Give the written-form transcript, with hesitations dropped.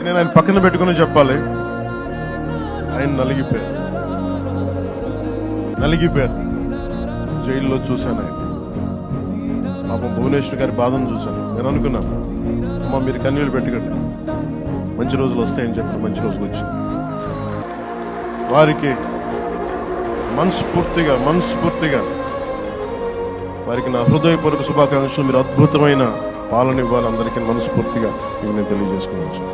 నేను ఆయన పక్కన పెట్టుకుని చెప్పాలి, ఆయన నలిగిపోయారు. జైల్లో చూశాను ఆయన. పాపం భువనేశ్వర్ గారి బాధను చూశాను. నేను అనుకున్నాను, అమ్మ మీరు కన్నీళ్ళు పెట్టుకోండి, మంచి రోజులు వస్తాయని చెప్పిన మంచి రోజులు వచ్చింది. వారికి మనస్ఫూర్తిగా వారికి నా హృదయపూర్వక శుభాకాంక్షలు. మీరు అద్భుతమైన పాలన ఇవ్వాలి అందరికీ మనస్ఫూర్తిగా నేను తెలియజేసుకున్నాను.